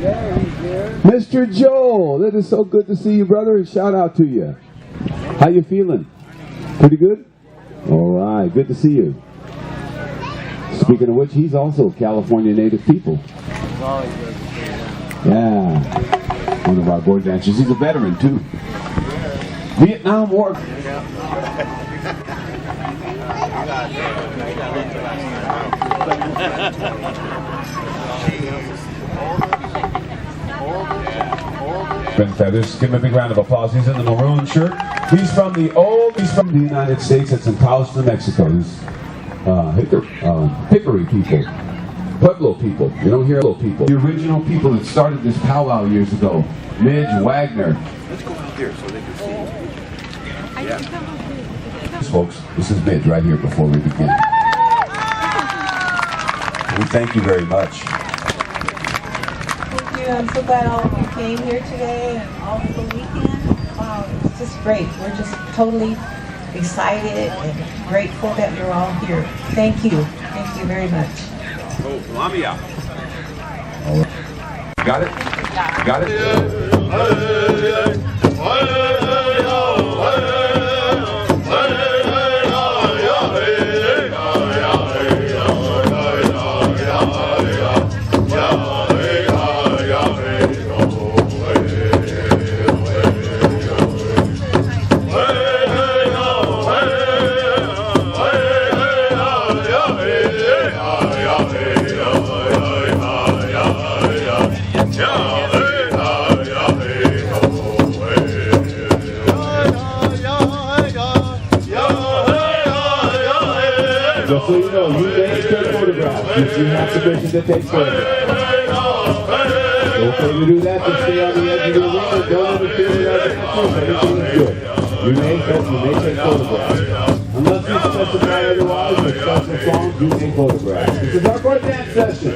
Mr. Joel, it is so good to see you, brother, and shout out to you. How you feeling? Pretty good? All right, good to see you. Speaking of which, he's also California native people. Yeah, one of our board dancers. He's a veteran, too. Vietnam War. Ben Feathers, give him a big round of applause. He's in the maroon shirt. He's from the United States. It's in Taos, New Mexico. He's Hickory people, Pueblo people. You don't hear little people. The original people that started this powwow years ago. Midge Wagner. Let's go out here so they can see. Yeah. Folks, this is Midge right here before we begin. We thank you very much. Thank you. I'm so glad all of you came here today and all for the weekend. Wow, it's just great. We're just totally excited and grateful that you're all here. Thank you. Thank you very much. Oh, Lamia. Got it? Got it? Just so you know, you may take photographs if you have permission to take photographs. It's okay to do that, just stay on the edge of your ring, don't interfere with other pictures, everything is good. You may take photographs. Unless you specify otherwise, with special songs, you take photographs. This is our board dance session.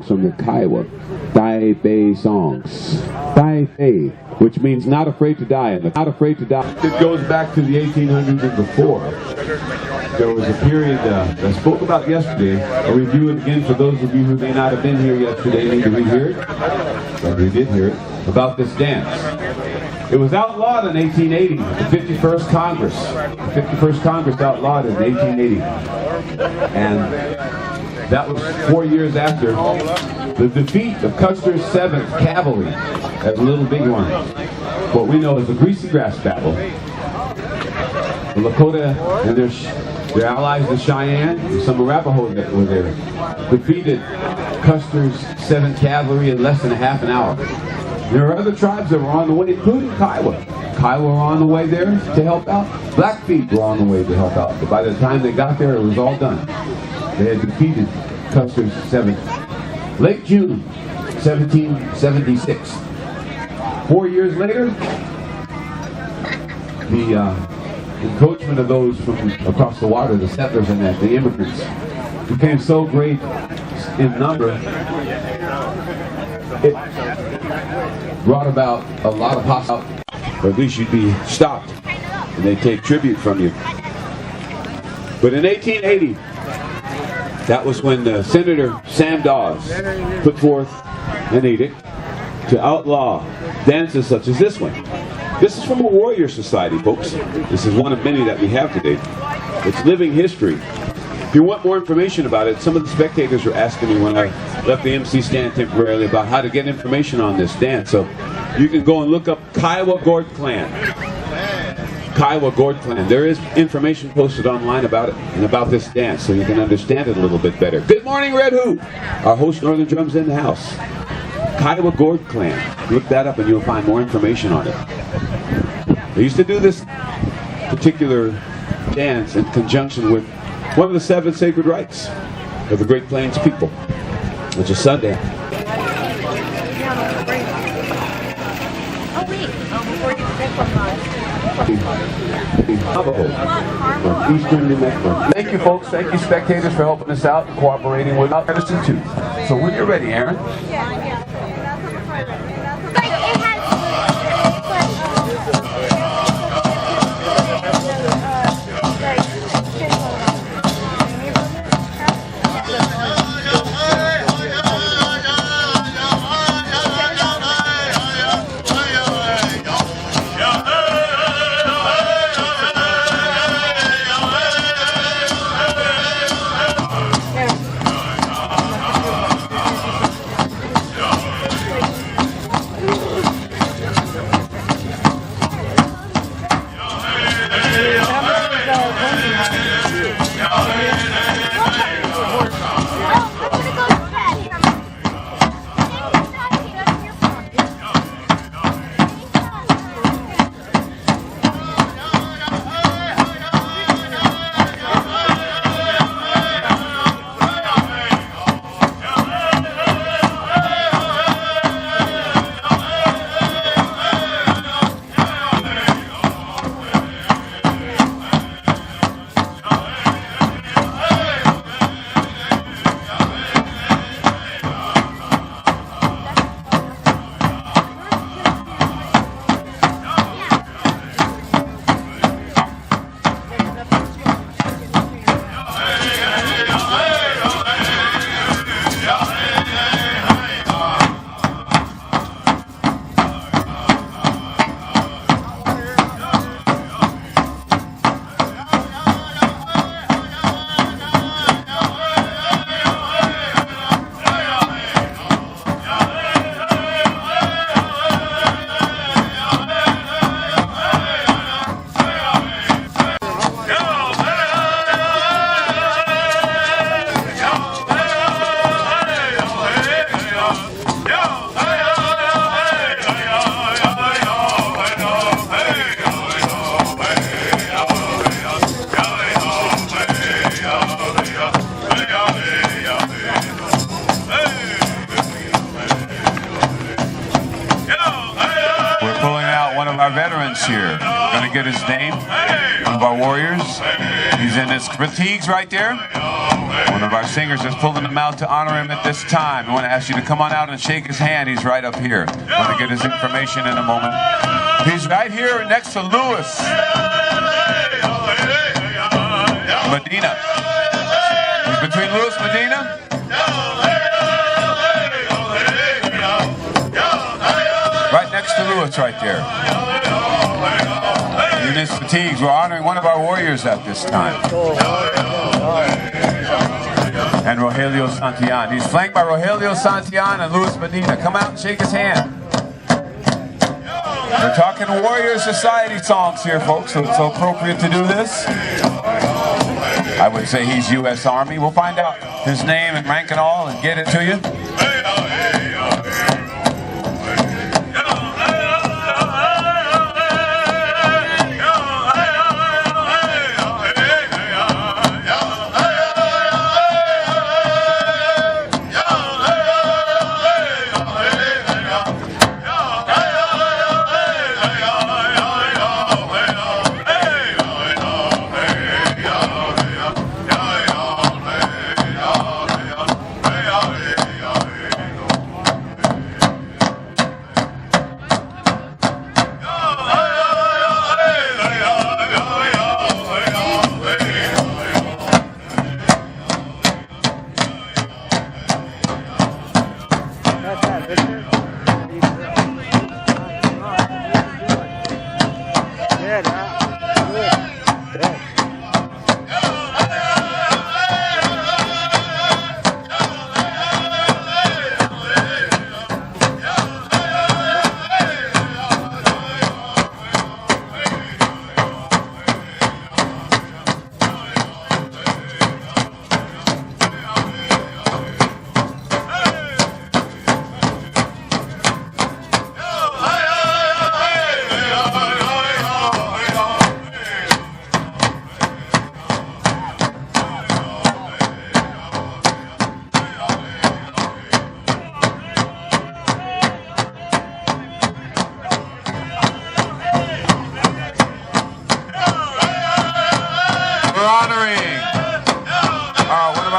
From the Kiowa Dai Bei songs. Dai Bei, which means not afraid to die. And not afraid to die. It goes back to the 1800s and before. There was a period I spoke about yesterday. I'll review it again for those of you who may not have been here yesterday. Need to rehear it? But we did hear it. About this dance. It was outlawed in 1880, the 51st Congress. The 51st Congress outlawed it in 1880. And that was 4 years after the defeat of Custer's 7th Cavalry at Little Bighorn. What we know as the Greasy Grass Battle. The Lakota and their allies, the Cheyenne, and some Arapaho that were there, defeated Custer's 7th Cavalry in less than a half an hour. There are other tribes that were on the way, including Kiowa. Kiowa were on the way there to help out. Blackfeet were on the way to help out. But by the time they got there, it was all done. They had defeated Custer's 7th. Late June, 1776. 4 years later, the encroachment of those from across the water, the settlers and the immigrants, became so great in number, it brought about a lot of hostility, or at least you'd be stopped, and they'd take tribute from you. But in 1880, that was when Senator Sam Dawes put forth an edict to outlaw dances such as this one. This is from a warrior society, folks. This is one of many that we have today. It's living history. If you want more information about it, some of the spectators were asking me when I left the MC stand temporarily about how to get information on this dance. So you can go and look up Kiowa Gord Clan. Kiowa Gord Clan. There is information posted online about it and about this dance, so you can understand it a little bit better. Good morning, Red Hoop! Our host, Northern Drums in the house. Kiowa Gord Clan. Look that up and you'll find more information on it. They used to do this particular dance in conjunction with one of the 7 sacred rites of the Great Plains people, which is Sunday. Oh, wait. Oh, before you step on from eastern New Mexico. Thank you, folks. Thank you, spectators, for helping us out and cooperating with us too. So when you're ready, Aaron. Our veterans here. Gonna get his name. One of our warriors. He's in his fatigues right there. One of our singers is pulling him out to honor him at this time. I want to ask you to come on out and shake his hand. He's right up here. Want to get his information in a moment. He's right here next to Louis Medina. He's between Louis Medina. Right next to Louis right there. In his fatigues, we're honoring one of our warriors at this time. And Rogelio Santillan. He's flanked by Rogelio Santillan and Louis Medina. Come out and shake his hand. We're talking Warrior Society songs here, folks, so it's so appropriate to do this. I would say he's U.S. Army. We'll find out his name and rank and all and get it to you.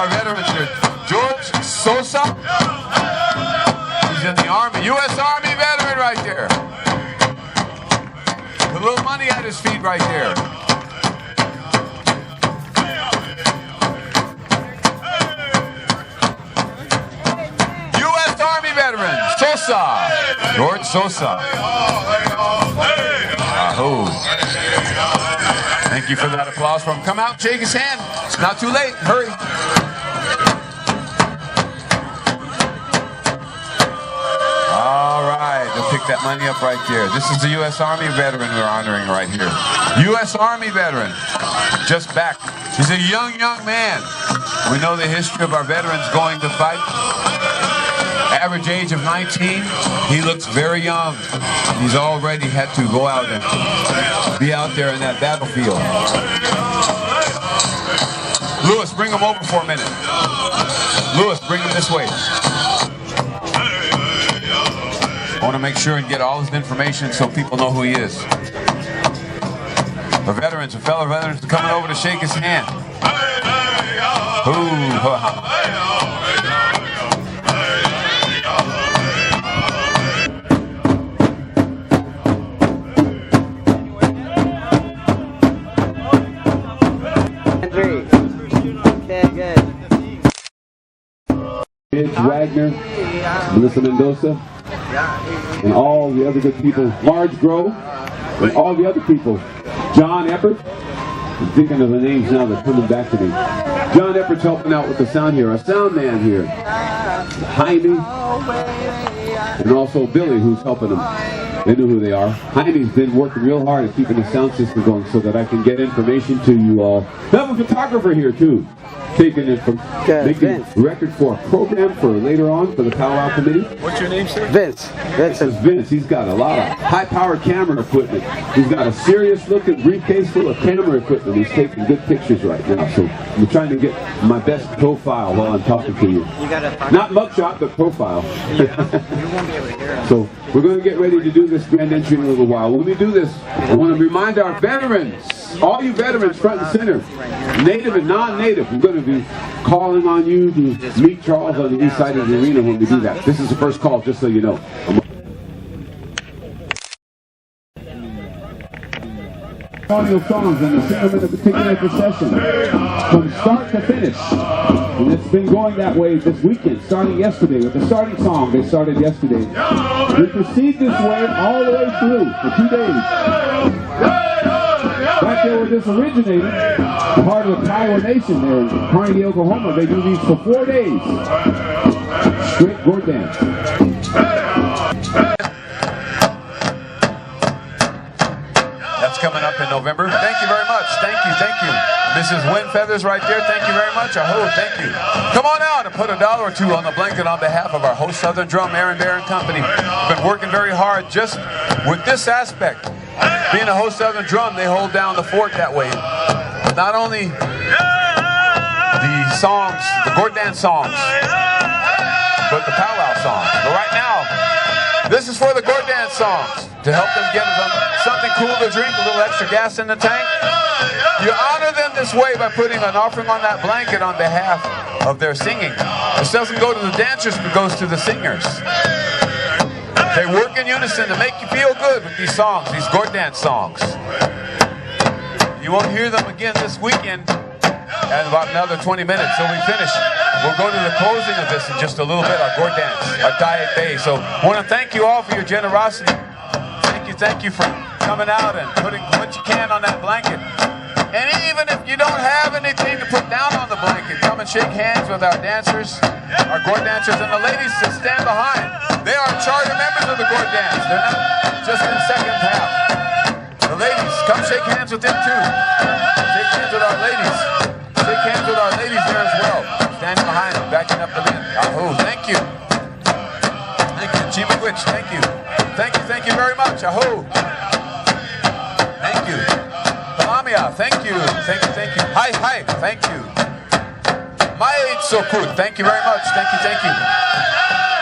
our veterans here. George Sosa. He's in the Army, U.S. Army veteran right there. With a little money at his feet right there. U.S. Army veteran, Sosa. George Sosa. Ahoo. Thank you for that applause from him. Come out, shake his hand. It's not too late. Hurry. All right. They'll pick that money up right there. This is the U.S. Army veteran we're honoring right here. U.S. Army veteran. Just back. He's a young man. We know the history of our veterans going to fight. Average age of 19. He looks very young. He's already had to go out and be out there in that battlefield. Lewis, bring him over for a minute. Lewis, bring him this way. I want to make sure and get all his information so people know who he is. The veterans, the fellow veterans are coming over to shake his hand. Wagner, Melissa Mendoza, and all the other good people, Marge Grove, and all the other people, John Eppert. I'm thinking of the names now, they're coming back to me. John Eppert's helping out with the sound here, our sound man here, Jaime, and also Billy, who's helping them. They know who they are. Jaime's been working real hard at keeping the sound system going so that I can get information to you all. We have a photographer here too, taking it from making record for a program for later on for the Pow Wow committee. What's your name, sir? Vince. This is Vince. He's got a lot of high-powered camera equipment. He's got a serious-looking briefcase full of camera equipment. He's taking good pictures right now. So I'm trying to get my best profile while I'm talking to you. Not mugshot, but profile. So we're going to get ready to do this grand entry in a little while. When we do this, I want to remind our veterans, all you veterans front and center, native and non-native, we're going to be calling on you to meet Charles on the east side of the arena when we do that. This is the first call, just so you know. Audio songs and the sing them in a particular procession from start to finish. And it's been going that way this weekend, starting yesterday with the starting song they started yesterday. We proceed this way all the way through for 2 days. Back there where this originated, the heart of the Kiowa Nation there in Carnegie, Oklahoma, they do these for 4 days. Straight gourd dance. That's coming up in November. Thank you very much. Thank you. Mrs. Wynn Feathers right there. Thank you very much. Thank you. Come on out and put $1 or $2 on the blanket on behalf of our host Southern Drum, Aaron Bear and Company. We've been working very hard just with this aspect. Being a host Southern Drum, they hold down the fort that way. Not only the songs, the gourd dance songs, but the Pow Wow songs. But right now, this is for the gourd dance songs, to help them get them something cool to drink, a little extra gas in the tank. You honor them this way by putting an offering on that blanket on behalf of their singing. This doesn't go to the dancers, but goes to the singers. They work in unison to make you feel good with these songs, these gourd dance songs. You won't hear them again this weekend in about another 20 minutes, so we finish. We'll go to the closing of this in just a little bit, our gourd dance, our Diet Bay. So I want to thank you all for your generosity. Thank you for coming out and putting what you can on that blanket. And even if you don't have anything to put down on the blanket, come and shake hands with our dancers, our gourd dancers, and the ladies that stand behind. They are charter members of the gourd dance. They're not just in the second half. The ladies, come shake hands with them too. Shake hands with our ladies. Shake hands with our ladies there as well. Standing behind them, backing up the men. Oh, thank you. Thank you, Chief Witch. Thank you. Thank you very much. Aho. Thank you. Palamia, thank you. Hi, thank you. Maitsokut, thank you very much. Thank you.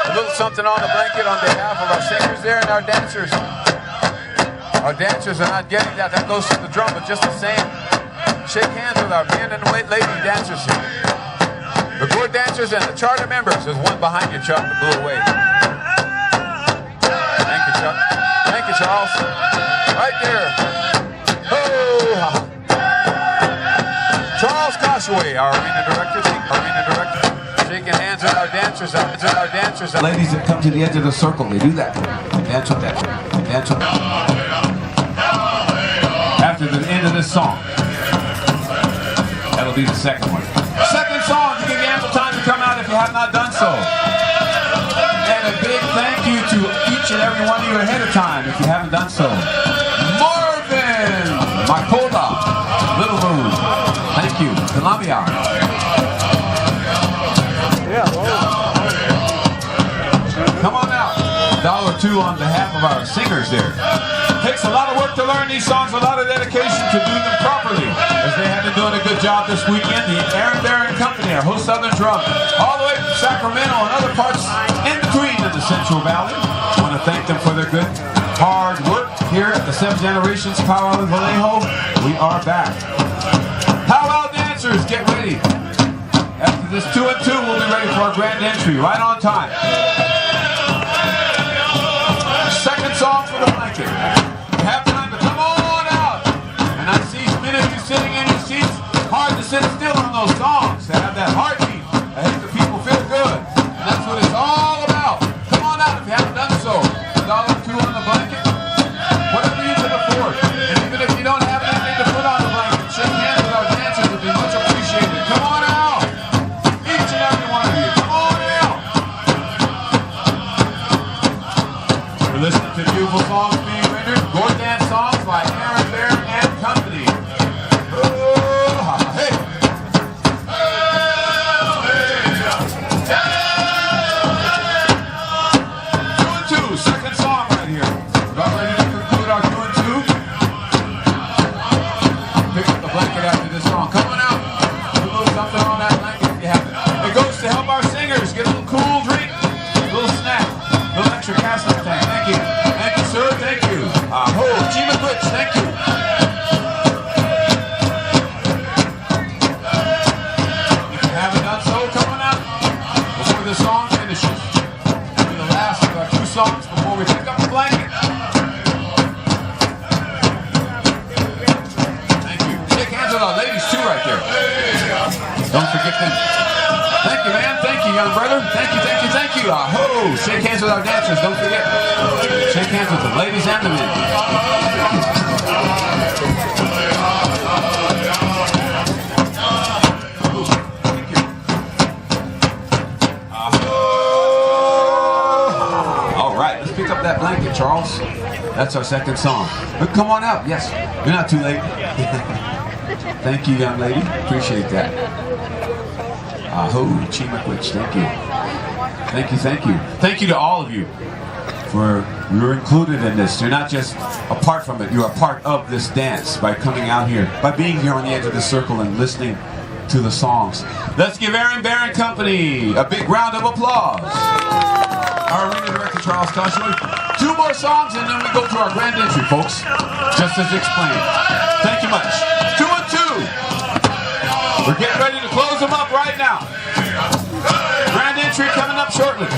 A little something on the blanket on behalf of our singers there and our dancers. Our dancers are not getting that. That goes to the drum, but just the same. Shake hands with our men and lady dancers here. The board dancers and the charter members. There's one behind you, Chuck, that blew away. Thank you, Chuck. Thank you, Charles. Right there. Oh, Charles Koshway, our arena director. Shaking hands with our dancers. Ladies that come to the edge of the circle, they do that. Dance with that. Dance with that. After the end of this song, that'll be the second one. Second song to give you ample time to come out if you have not done so. And a big thank you to each and every one of you ahead of time if you haven't done so. Marvin, Makola, Little Moon, thank you. Columbia. Come on out. $1 on behalf of our singers there. Takes a lot of work to learn these songs, a lot of dedication to do them properly, as they have been doing a good job this weekend. The Aaron Barron Company, our host Southern Drum, all the way from Sacramento and other parts in between in the Central Valley. I want to thank them for their good, hard work here at the 7 Generations Pow Wow in Vallejo. We are back. Pow Wow dancers, get ready. After this 2 and 2, we'll be ready for our grand entry, right on time. Second song for the blanket. You have time to come on out. And I see many of you sitting in your seats. Hard to sit still on those songs. To have that heartbeat. I hate the people feel good. And that's what it's all about. Come on out if you haven't done so. $1 on the blanket. Whatever you can afford. And even if you don't have anything to put on the blanket, shake hands with our dancers. It'd be much appreciated. Come on out. Each and every one of you. Come on out. We're listening to beautiful songs being rendered. Gore dance songs by Aaron Barron and Company. Oh, hey. 2 and 2, second song right here. About ready to conclude our 2 and 2. Pick up the blanket after this song. Come on out. Put a little something on that blanket if you have it. It goes to help our singers get a little cool drink, a little snack, a little extra gasoline tank. Thank you. Thank you, sir. Thank you. Ho, Chima Twitch. Thank you. If you haven't done so, come on out before the song finishes. It'll be the last of our 2 songs before we pick up the blanket. Thank you. Shake hands with our ladies too right there. Don't forget them. Thank you, man. Thank you, young brother. Thank you, thank you, thank you. Ho! Shake hands with our dancers. Don't forget. Shake hands with the ladies and the men. Thank you. All right, let's pick up that blanket, Charles. That's our second song. But come on out. Yes, you're not too late. Thank you, young lady. Appreciate that. Ho, Chima Twitch. Thank you. Thank you, thank you. Thank you to all of you for you're included in this. You're not just apart from it. You're a part of this dance by coming out here, by being here on the edge of the circle and listening to the songs. Let's give Aaron Barron Company a big round of applause. Our arena director, Charles Koshway. 2 more songs and then we go to our grand entry, folks. Just as explained. Thank you much. 2 and 2. We're getting ready to close them up right now. Grand entry coming up shortly.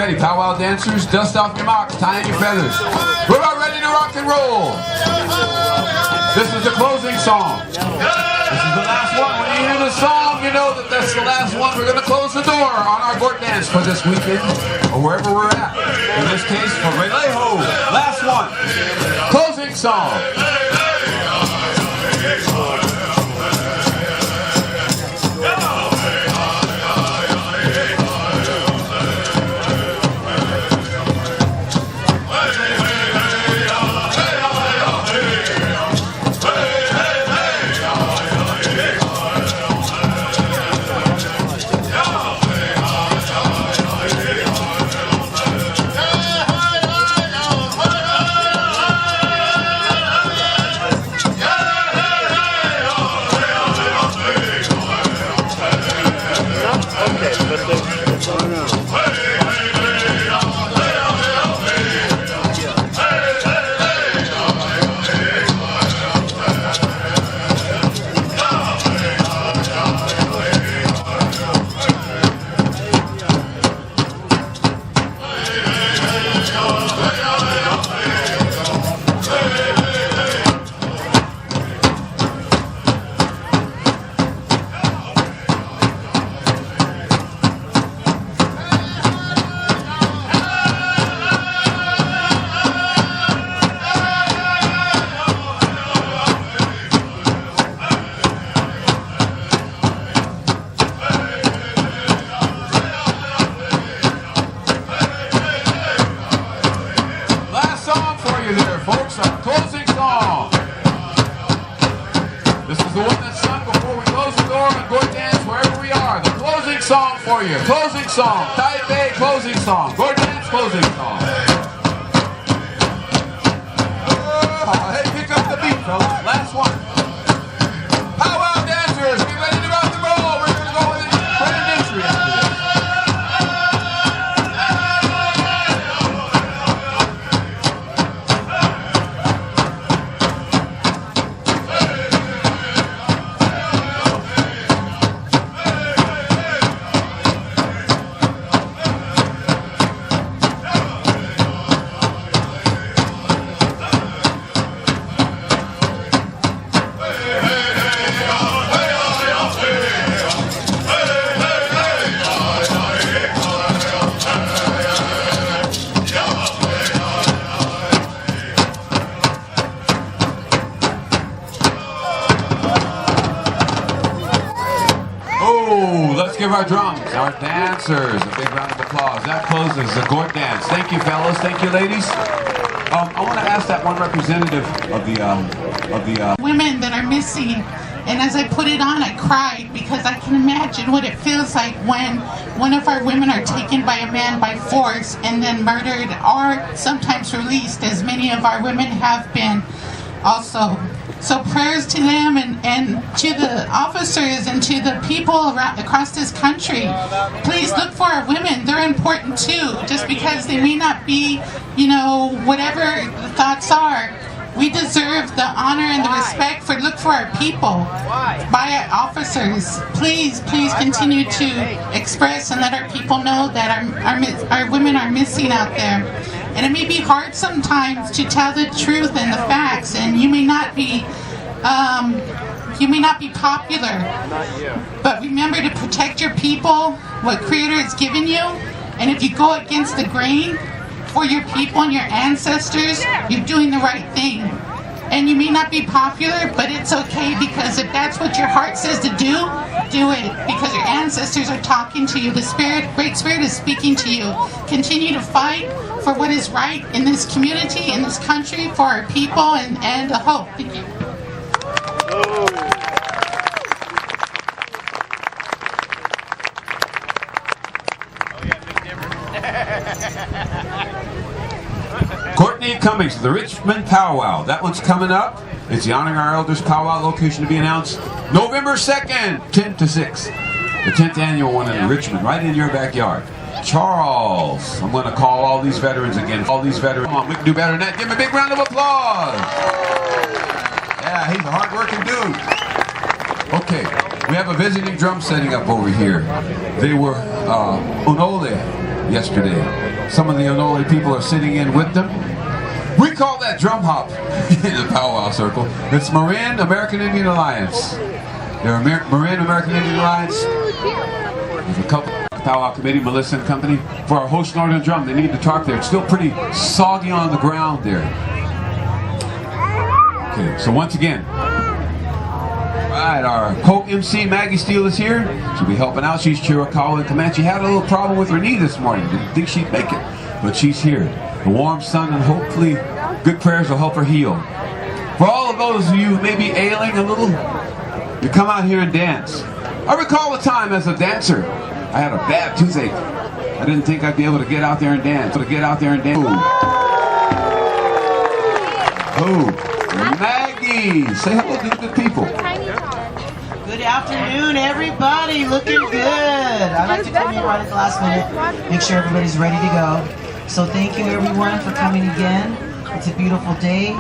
ready, Pow Wow dancers. Dust off your mocks, tie in your feathers. We're about ready to rock and roll. This is the closing song. This is the last one. When you hear the song, you know that that's the last one. We're going to close the door on our Gort dance for this weekend, or wherever we're at. In this case, for Relejo. Last one. Closing song. Song for you. Closing song. Type A closing song. Gort dance closing song. Hey, pick up the beat, fellas. Last one. Pow Wow dancers, get ready to rock and roll. We're going to go with an entry after this. Let's give our drums, our dancers, a big round of applause. That closes the Gort dance. Thank you, fellas. Thank you, ladies. I want to ask that one representative of the women that are missing. And as I put it on, I cried because I can imagine what it feels like when one of our women are taken by a man by force and then murdered or sometimes released, as many of our women have been also. So prayers to them and to the officers and to the people across this country. Please look for our women. They're important too. Just because they may not be, whatever the thoughts are, we deserve the honor and the respect for look for our people by our officers. Please continue to express and let our people know that our women are missing out there. And it may be hard sometimes to tell the truth and the facts, and you may not be popular. But remember to protect your people, what Creator has given you, and if you go against the grain for your people and your ancestors, you're doing the right thing. And you may not be popular, but it's okay, because if that's what your heart says to do it, because your ancestors are talking to you. The Great Spirit is speaking to you. Continue to fight for what is right in this community, in this country, for our people, and the hope. Thank you. Courtney Cummings, the Richmond Pow Wow. That one's coming up. It's the Honoring Our Elders Pow Wow location to be announced November 2nd, 10 to 6. The 10th annual one in Richmond, right in your backyard. Charles, I'm going to call all these veterans again. All these veterans. Come on, we can do better than that. Give him a big round of applause. Yeah, he's a hard-working dude. Okay, we have a visiting drum setting up over here. They were Unole yesterday. Some of the unholy people are sitting in with them. We call that drum hop in the Pow Wow circle. It's Marin American Indian Alliance. They're Marin American Indian Alliance. There's a couple Pow Wow committee, Melissa and company. For our host Northern Drum, they need to talk there. It's still pretty soggy on the ground there. Okay, so once again, right, our co-MC Maggie Steele is here. She'll be helping out. She's Chiricahua and Comanche. Had a little problem with her knee this morning. Didn't think she'd make it, but she's here. The warm sun and hopefully good prayers will help her heal. For all of those of you who may be ailing a little, you come out here and dance. I recall a time as a dancer, I had a bad toothache. I didn't think I'd be able to get out there and dance. Oh, Maggie, say hello to the good people. Good afternoon, everybody. Looking good. I like to come in right at the last minute, make sure everybody's ready to go. So thank you, everyone, for coming again. It's a beautiful day.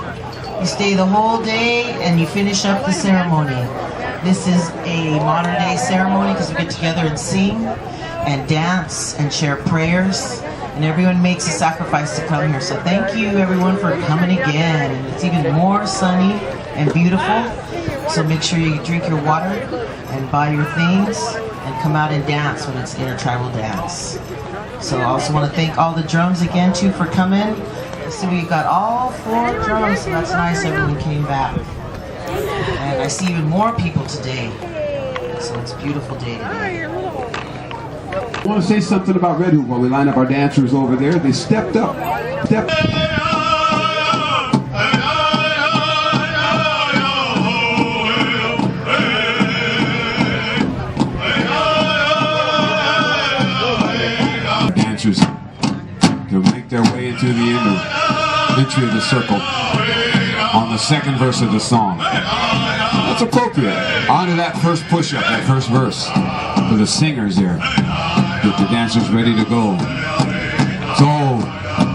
You stay the whole day and you finish up the ceremony. This is a modern day ceremony because we get together and sing and dance and share prayers. And everyone makes a sacrifice to come here. So thank you, everyone, for coming again. And it's even more sunny and beautiful. So make sure you drink your water and buy your things and come out and dance when it's intertribal dance. So I also want to thank all the drums again, too, for coming. See, we got all 4 drums, so that's nice. Everyone came back. And I see even more people today. So it's a beautiful day today. I want to say something about Red Hoop while we line up our dancers over there. They stepped up. Dancers to make their way into the entry of the circle on the second verse of the song. That's appropriate. On to that first push-up, that first verse for the singers there. Get the dancers ready to go. So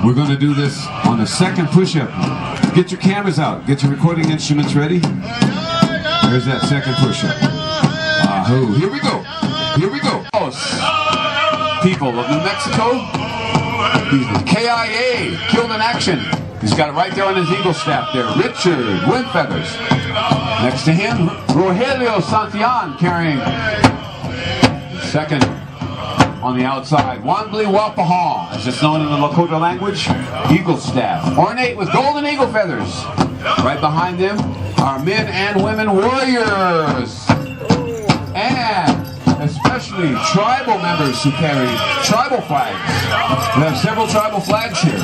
we're going to do this on the second push-up. Get your cameras out. Get your recording instruments ready. There's that second push-up. Here we go. Here we go. People of New Mexico. KIA, killed in action. He's got it right there on his eagle staff there. Richard Windfeathers. Next to him, Rogelio Santillan carrying second on the outside. Wanbli Wapaha, as it's known in the Lakota language, eagle staff. Ornate with golden eagle feathers. Right behind them are men and women warriors. And especially tribal members who carry tribal flags. We have several tribal flags here.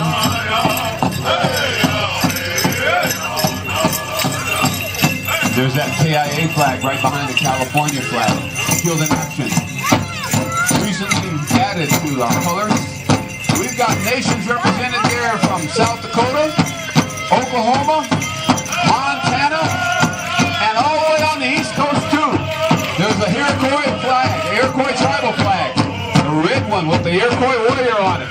There's that KIA flag right behind the California flag. Killed in action. Recently added to our colors. We've got nations represented there from South Dakota, Oklahoma, Montana, and all the way on the East Coast too. There's the Iroquois flag, the Iroquois tribal flag. The red one with the Iroquois warrior on it.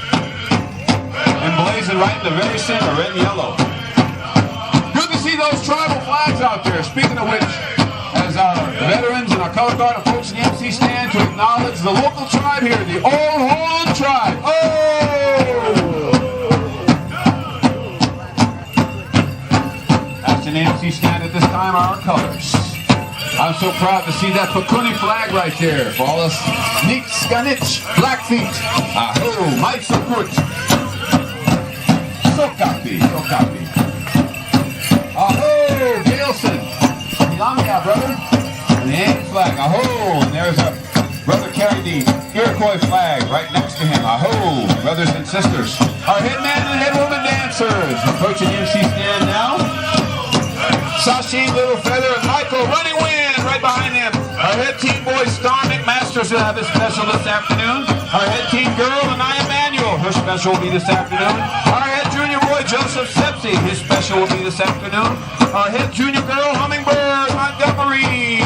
Emblazoned right in the very center, red and yellow. Good to see those tribal flags out there. Speaking of which, as our veterans and our color guard and folks in the MC stand to acknowledge the local tribe here, the Old Horn tribe. Oh! That's an MC stand at this time, our colors. I'm so proud to see that Pakuni flag right there for all us Neek Skanich Blackfeet. Aho, Mike Sokut. Sokapi, Sokapi. Aho, Gailson. Ilanga, brother. And the Annie flag. Aho, and there's a brother carrying the Iroquois flag right next to him. Aho, brothers and sisters. Our head man and head woman dancers approaching MC stand now. Sashi, Little Feather, and Michael Running Wind right behind them. Our head team boy, Star McMasters, will have his special this afternoon. Our head team girl, Anaya Manuel, her special will be this afternoon. Our head junior boy, Joseph Sepsi, his special will be this afternoon. Our head junior girl, Hummingbird Montgomery,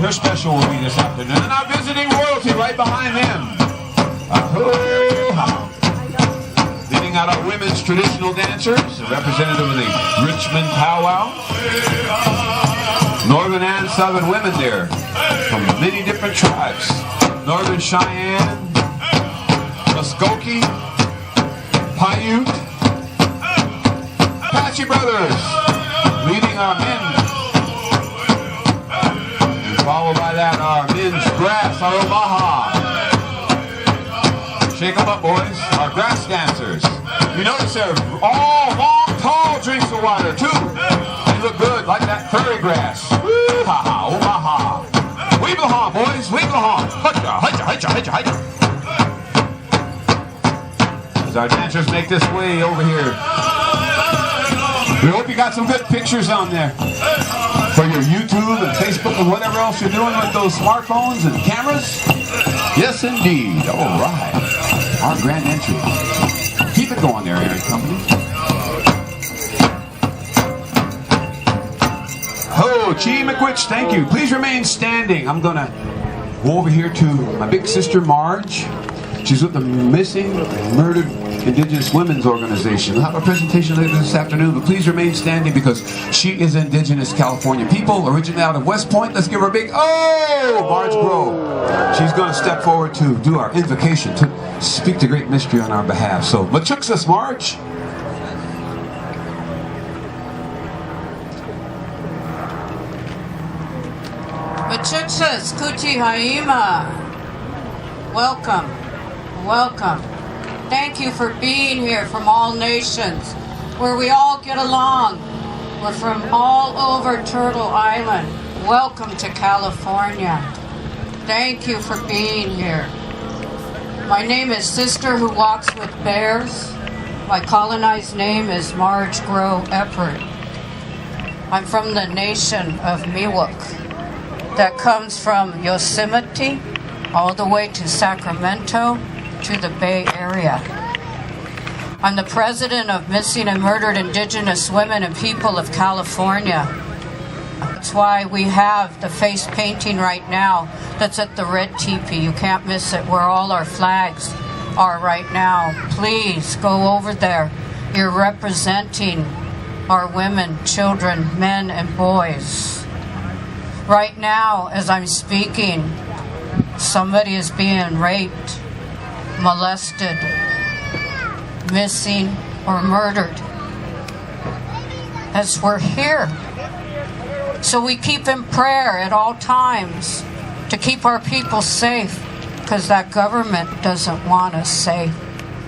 her special will be this afternoon. And our visiting royalty right behind them. Ahoo-ha. Leading out our women's traditional dancers, a representative of the Richmond Pow Wow. Northern and Southern women there from many different tribes. Northern Cheyenne, Muskokie, Paiute, Apache Brothers, leading our men. And followed by that, our men's brass, our Omaha. Shake them up, boys. Our grass dancers. You notice they're all long, tall drinks of water, too. They look good, like that prairie grass. Woo-ha-ha, Omaha. Weeble-haw, boys, weeble-haw. Hutcha, hutcha, hutcha, hutcha, hutcha. As our dancers make this way over here. We hope you got some good pictures on there for your YouTube and Facebook and whatever else you're doing with those smartphones and cameras. Yes, indeed. All right. Our grand entry. Keep it going there, Aaron Company. Oh, Chi McWitch, thank you. Please remain standing. I'm going to go over here to my big sister, Marge. She's with the Missing and Murdered Indigenous Women's Organization. We'll have a presentation later this afternoon, but please remain standing because she is Indigenous California people, originally out of West Point. Let's give her a big Marge Grove. She's going to step forward to do our invocation, to speak the great mystery on our behalf. So, Machuxas, Marge. Machuxas, Kuchi Haima. Welcome. Welcome. Thank you for being here from all nations, where we all get along. We're from all over Turtle Island. Welcome to California. Thank you for being here. My name is Sister Who Walks with Bears. My colonized name is Marge Grow Eppert. I'm from the nation of Miwok that comes from Yosemite all the way to Sacramento, to the Bay Area. I'm the president of Missing and Murdered Indigenous Women and People of California. That's why we have the face painting right now that's at the Red Teepee. You can't miss it, where all our flags are right now. Please go over there. You're representing our women, children, men, and boys. Right now, as I'm speaking, somebody is being raped, molested, missing, or murdered as we're here. So we keep in prayer at all times to keep our people safe, because that government doesn't want us safe.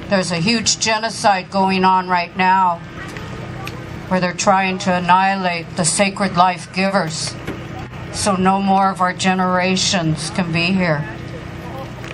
There's a huge genocide going on right now where they're trying to annihilate the sacred life givers, so no more of our generations can be here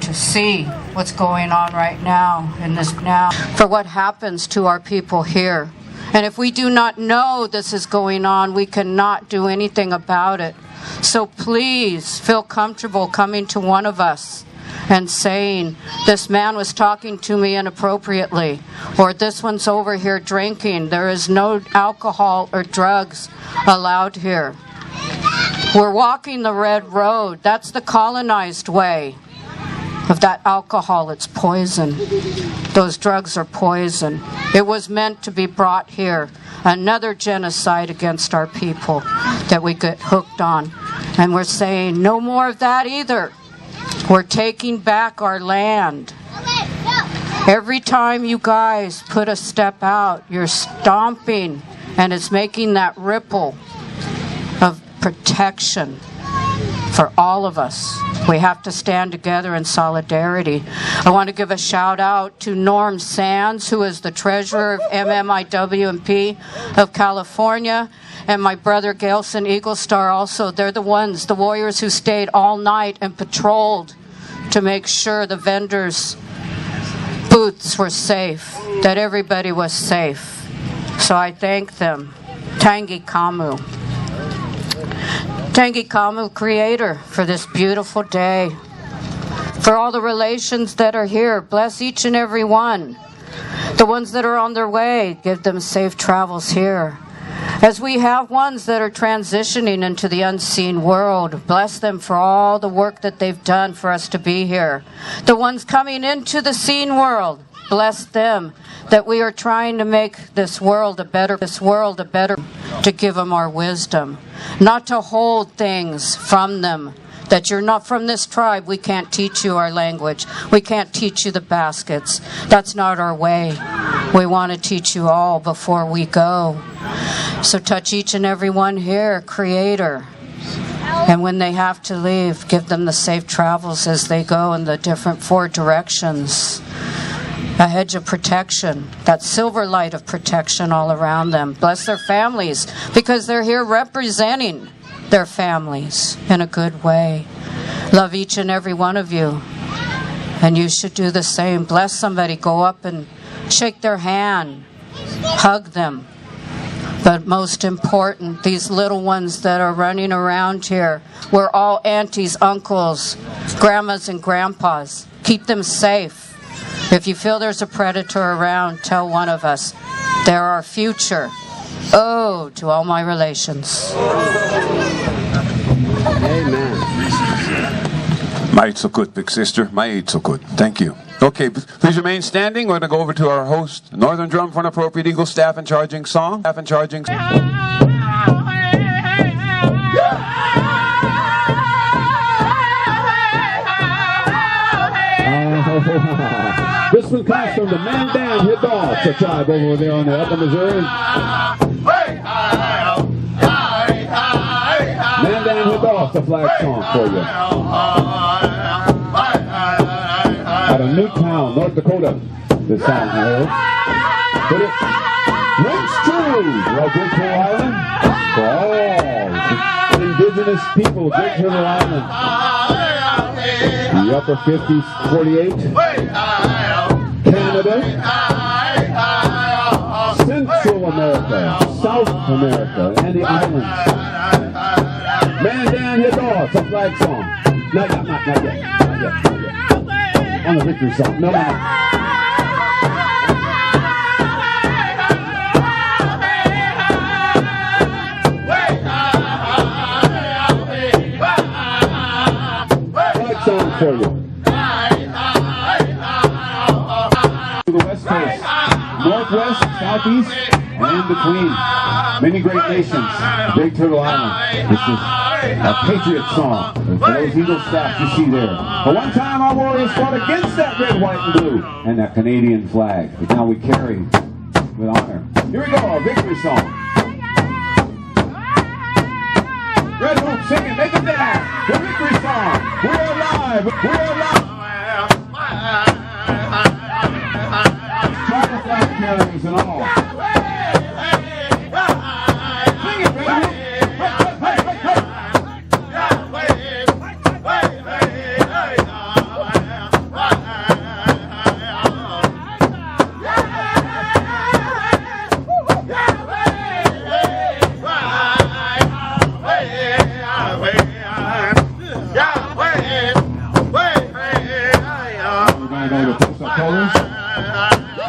to see what's going on right now in this now, for what happens to our people here. And if we do not know this is going on, we cannot do anything about it. So please feel comfortable coming to one of us and saying, this man was talking to me inappropriately, or this one's over here drinking. There is no alcohol or drugs allowed here. We're walking the red road. That's the colonized way of that alcohol. It's poison. Those drugs are poison. It was meant to be brought here. Another genocide against our people that we get hooked on. And we're saying no more of that either. We're taking back our land. Every time you guys put a step out, you're stomping, and it's making that ripple of protection for all of us. We have to stand together in solidarity. I want to give a shout out to Norm Sands, who is the treasurer of MMIWMP of California, and my brother Gailson Eagle Star also. They're the ones, the warriors who stayed all night and patrolled to make sure the vendors' booths were safe, that everybody was safe. So I thank them. Tangi Kamu. Tangi Kamu, Creator, for this beautiful day. For all the relations that are here, bless each and every one. The ones that are on their way, give them safe travels here. As we have ones that are transitioning into the unseen world, bless them for all the work that they've done for us to be here. The ones coming into the seen world, bless them, that we are trying to make this world a better, to give them our wisdom, not to hold things from them, that you're not from this tribe, we can't teach you our language. We can't teach you the baskets. That's not our way. We want to teach you all before we go. So touch each and every one here, Creator. And when they have to leave, give them the safe travels as they go in the different 4 directions. A hedge of protection, that silver light of protection all around them. Bless their families, because they're here representing their families in a good way. Love each and every one of you. And you should do the same. Bless somebody, go up and shake their hand, hug them. But most important, these little ones that are running around here, we're all aunties, uncles, grandmas, and grandpas. Keep them safe. If you feel there's a predator around, tell one of us. They're our future. Oh, to all my relations. Amen. Might so good, big sister. Might so good. Thank you. Okay, please remain standing. We're going to go over to our host, Northern Drum for an appropriate Eagle staff and charging song. Staff and charging song. This one comes from the Mandan Hidalgo tribe over there on the Upper Missouri. Mandan Hidalgo, the flag song for you. Out of Newtown, North Dakota, this song, I heard. But it rings true, right, Big Turtle Island, for all indigenous people of Big Turtle Island. The upper 50s, 48, Canada, Central America, South America, and the islands. Mandan Hidalgo, it's a flag song. Not yet. On the victory song. No. Flag song for you. To the west coast, northwest, southeast, and in between. Many great nations. Big Turtle Island. This is a patriot song. For those Eagle staff you see there. But one time our warriors fought against that red, white, and blue and that Canadian flag. But now we carry with honor. Here we go, our victory song. Red Hoop, sing it, make them dance. The victory song. We're alive. We're alive. Tribal flag carriers and all. Sing it, Red Hoop.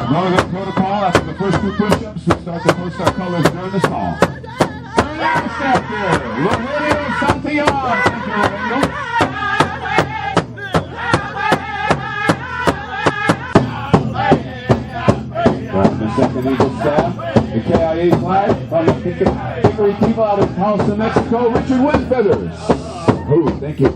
Northern protocol, after the first 2 push-ups, we start to post our colors during the song. Last step there, Laredo Santiago. Thank you, Laredo. That's the second Eagle staff, the KIA flag, from the Hickory people out of House of Mexico, Richard Windfeathers. Oh, thank you.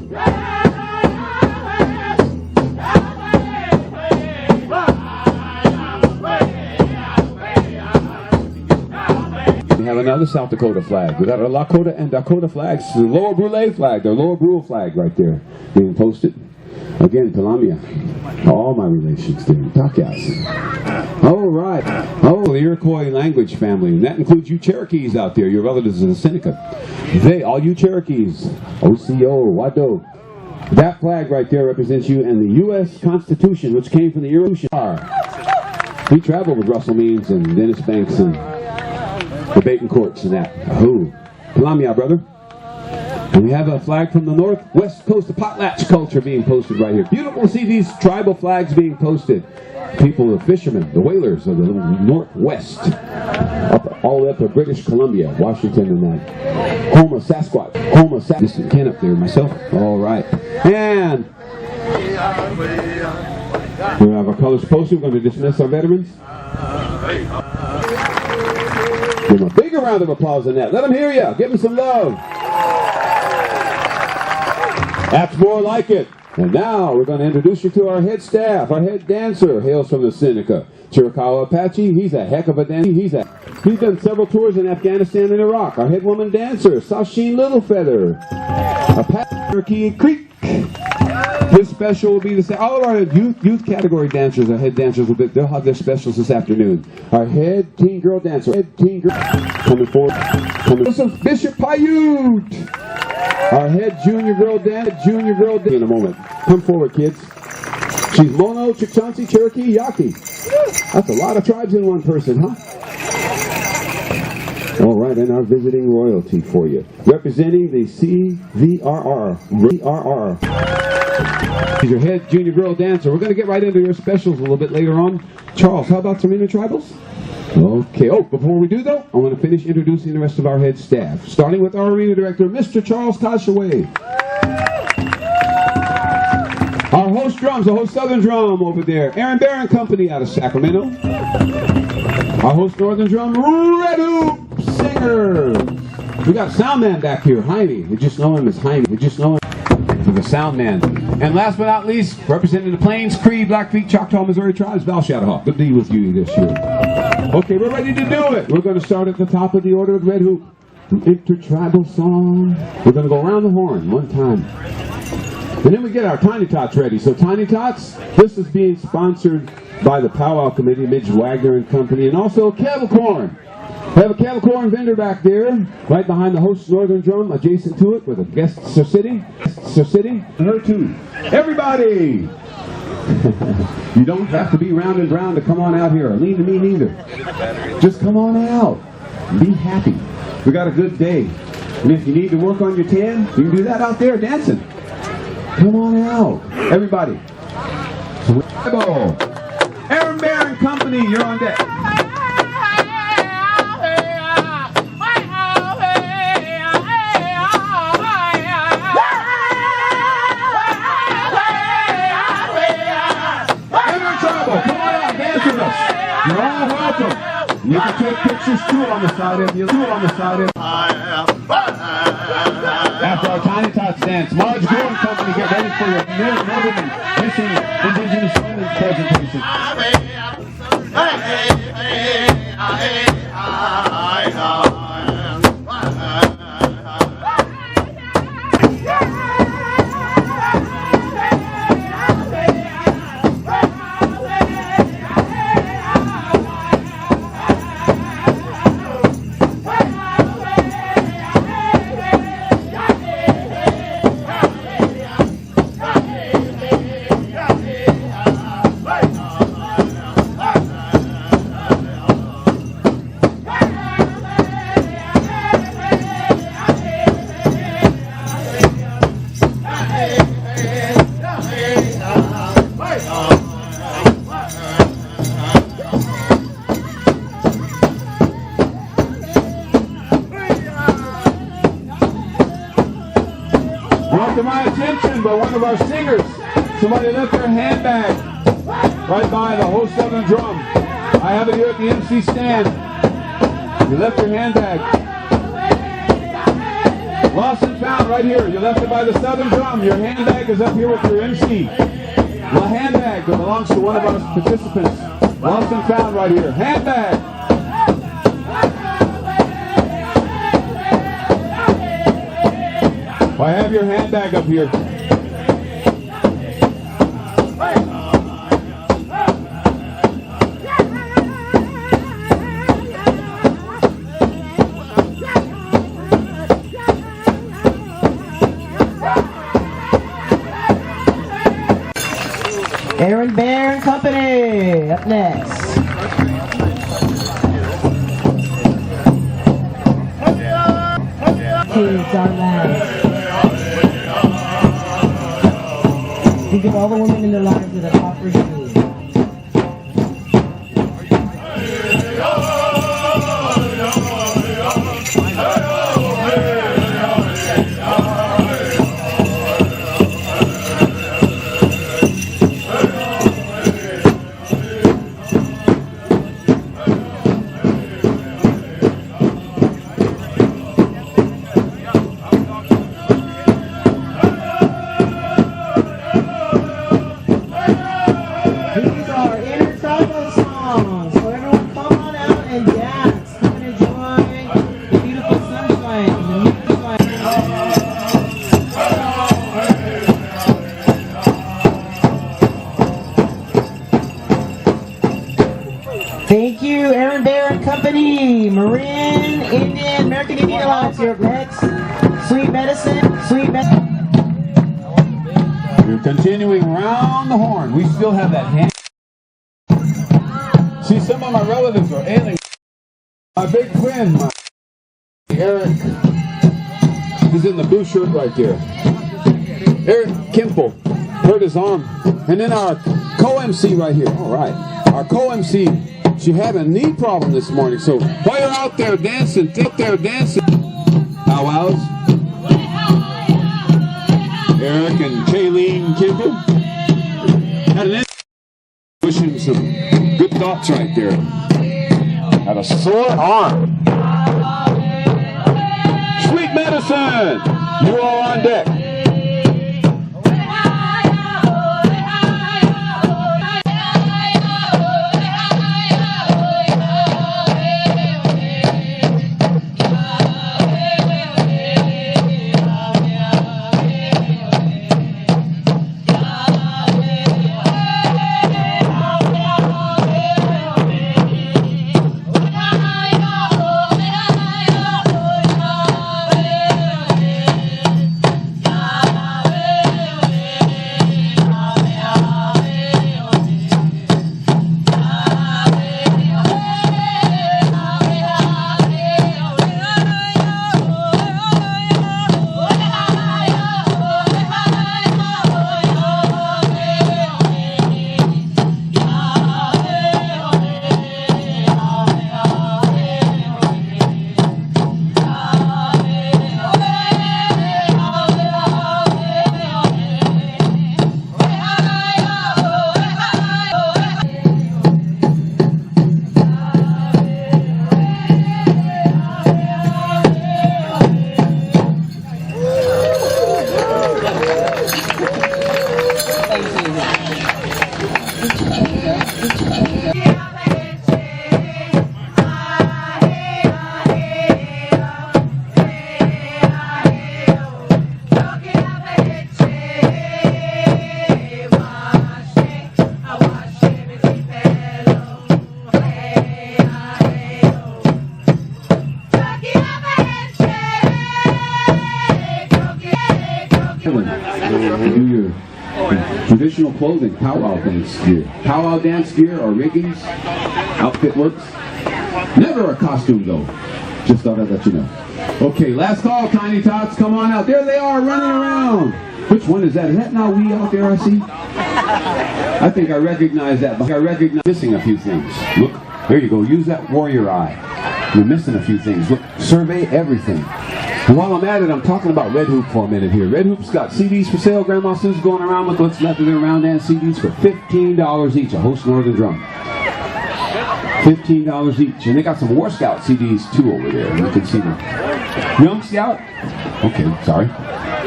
We have another South Dakota flag. We got our Lakota and Dakota flags. The Lower Brule flag, their Lower Brule flag right there being posted. Again, Columbia. All my relations there. Takas. All right. Oh, the Iroquois language family. And that includes you Cherokees out there, your relatives in the Seneca. They, all you Cherokees. OCO, Wado. That flag right there represents you and the U.S. Constitution, which came from the Iroquois. We traveled with Russell Means and Dennis Banks and the Bacon Courts and that. Oh, Columbia, brother. And we have a flag from the northwest coast, the potlatch culture being posted right here. Beautiful to see these tribal flags being posted. People, the fishermen, the whalers of the northwest, all the way up to British Columbia, Washington, and that. Houma, Sasquatch, Houma, distant Ken up there, myself. All right. And we have our colors posted. We're going to dismiss our veterans. Give them a bigger round of applause than that. Let them hear you. Give them some love. That's more like it. And now we're going to introduce you to our head staff. Our head dancer hails from the Seneca. Chiricahua Apache, he's a heck of a dancer. He's done several tours in Afghanistan and Iraq. Our head woman dancer, Sasheen Littlefeather. Apache Creek. His special will be the same. All of our youth category dancers, our head dancers, they'll have their specials this afternoon. Our head teen girl dancer, coming forward. Bishop Paiute. Our head junior girl dancer, in a moment. Come forward, kids. She's Mono, Chictansi, Cherokee, Yaqui. That's a lot of tribes in one person, huh? All right, and our visiting royalty for you. Representing the CVRR. She's your head junior girl dancer. We're going to get right into your specials a little bit later on. Charles, how about some intertribals? Okay. Oh, before we do, though, I want to finish introducing the rest of our head staff. Starting with our arena director, Mr. Charles Kashaway. Our host drums, the host Southern Drum over there, Aaron Barron Company out of Sacramento. Our host Northern Drum, Red Hoop Singer. We got Sound Man back here, Jaime. We just know him as Jaime. We just know him as the Sound Man. And last but not least, representing the Plains, Cree, Blackfeet, Choctaw, Missouri tribes, Val Shadowhawk. Good to be with you this year. Okay, we're ready to do it. We're going to start at the top of the order with Red Hoop. An intertribal song. We're going to go around the horn one time. And then we get our Tiny Tots ready. So Tiny Tots, this is being sponsored by the Pow Wow Committee, Midge Wagner and Company, and also Cattle Corn. We have a cattle corn vendor back there, right behind the host's Northern Drum, adjacent to it, where the guests are sitting. And her too. Everybody! You don't have to be round and brown to come on out here, or lean to me neither. Just come on out. Be happy. We got a good day. And if you need to work on your tan, you can do that out there dancing. Come on out. Everybody. Aaron Barron Company, you're on deck. You're all welcome. You can take pictures too on the side of you. After our Tiny Tots dance, Marge Growing Company, get ready for your Northern and Missing Indigenous Women's presentation. Brought to my attention by one of our singers. Somebody left their handbag right by the host Southern Drum. I have it here at the MC stand. You left your handbag. Lost and found right here. You left it by the Southern Drum. Your handbag is up here with your MC. The handbag that belongs to one of our participants. Lost and found right here. Handbag. I have your handbag up here. Aaron Barron Company, up next. Kids are last. We give all the women in their lives that have offered you. You're up next. Sweet medicine. Sweet medicine. We're continuing around the horn. We still have that hand. See, some of my relatives are ailing. My big friend, Eric, he's in the blue shirt right there. Eric Kimple hurt his arm. And then our co-MC right here. All right. Our co-MC, she had a knee problem this morning. So while you're out there dancing, Pow Wows. Eric and Kayleen Kimble had an wish him some good thoughts right there. Had a sore arm. Sweet medicine! You all on deck. Do your traditional clothing, powwow dance gear. Powwow dance gear or riggings, outfit works. Never a costume though. Just thought I'd let you know. Okay, last call, Tiny Tots. Come on out. There they are running around. Which one is that? Is that now we out there I see? I think I recognize that. I recognize missing a few things. Look, there you go. Use that warrior eye. You're missing a few things. Look, survey everything. And while I'm at it, I'm talking about Red Hoop for a minute here. Red Hoop's got CDs for sale. Grandma Sue's going around with what's left of their round dance CDs for $15 each. A host Northern Drum. $15 each. And they got some War Scout CDs too over there. You can see them. Young Scout? Okay, sorry.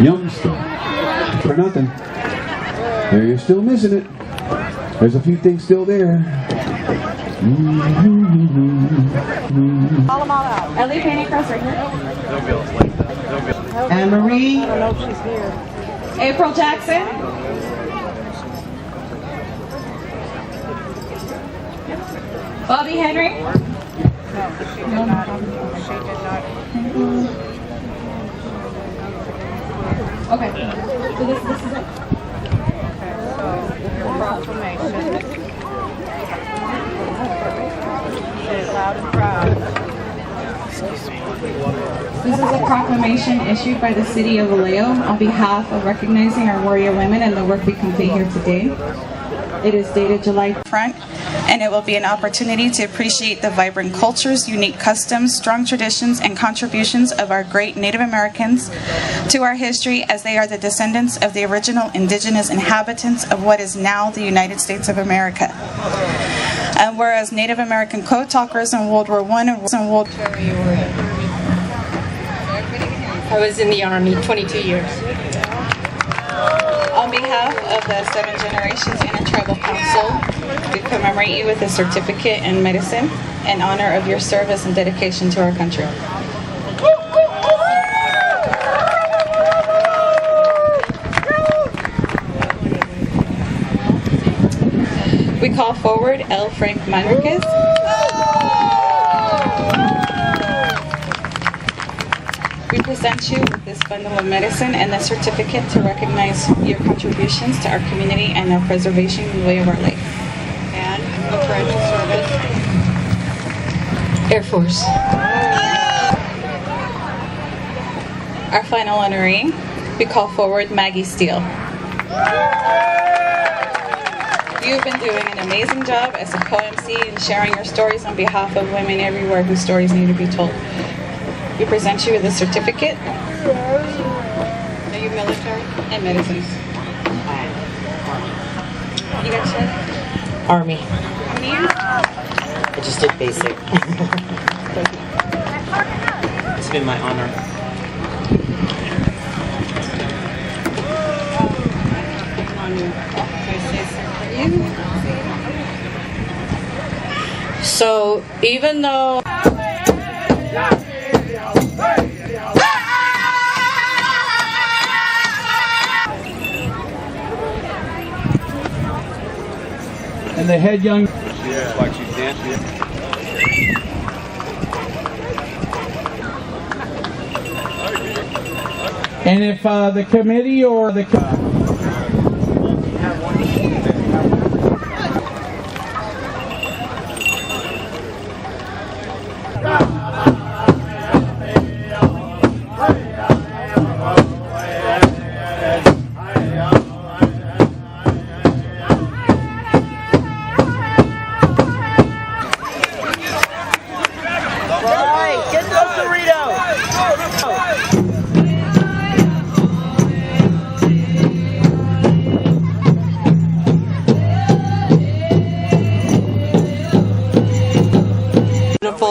Young Scout. For nothing. There, you're still missing it. There's a few things still there. Call them all out. Ellie Fanny Cross right here. Anne Marie. I don't know if she's here. April Jackson. Bobby Henry. No, she did not. Okay. So this is it. So your proclamation. Say it loud and proud. This is a proclamation issued by the City of Vallejo on behalf of recognizing our warrior women and the work we complete here today. It is dated July front, and it will be an opportunity to appreciate the vibrant cultures, unique customs, strong traditions, and contributions of our great Native Americans to our history, as they are the descendants of the original indigenous inhabitants of what is now the United States of America. And whereas Native American code talkers in World War I and World I was in the Army 22 years. On behalf of the 7 Generations Intertribal Council, we commemorate you with a certificate in medicine in honor of your service and dedication to our country. We call forward L. Frank Manriquez. We present you with this bundle of medicine and the certificate to recognize your contributions to our community and our preservation and way of our life. And preferential service. Air Force. Our final honoree, we call forward Maggie Steele. You've been doing an amazing job as a co-MC and sharing your stories on behalf of women everywhere whose stories need to be told. We present you with a certificate. Are you military? And medicine. You got your Army. how many years? I just did basic. It's been my honor. So even though And the head young. Yeah, like she's dancing. And if the committee or the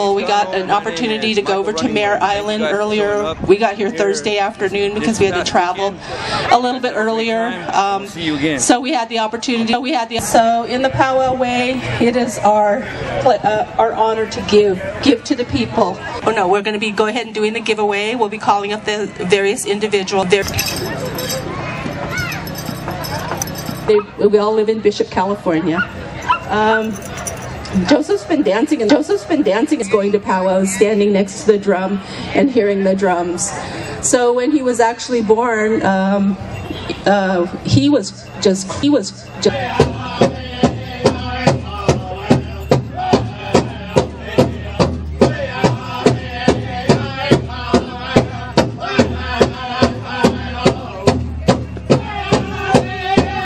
We got an opportunity to go over to Mare Island earlier. We got here Thursday afternoon because we had to travel a little bit earlier. So we had the opportunity. So in the Pow Wow way, it is our honor to give to the people. Oh no, we're going to go ahead and doing the giveaway. We'll be calling up the various individuals. We all live in Bishop, California. Joseph's been dancing, and is going to Pow Wow, standing next to the drum and hearing the drums. So when he was actually born, he was just